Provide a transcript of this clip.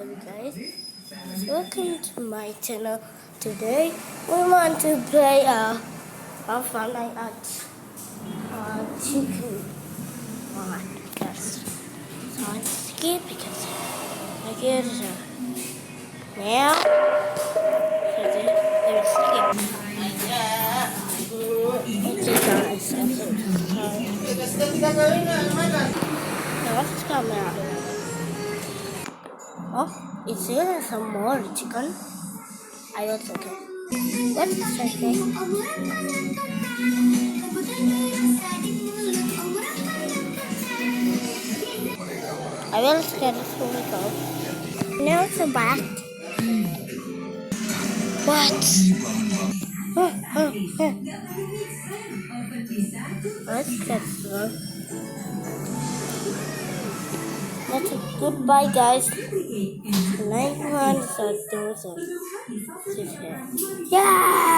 Guys, welcome to my channel. Today we want to play a fun night at chicken one. Yes, so let's skip because I get it now. There's skip. Let's come out. Oh, is there some more chicken? I was okay. Let's try it. I will get it when we go. Now it's a bat. What? Let's get one. That's a goodbye, guys. 91 so those are yeah.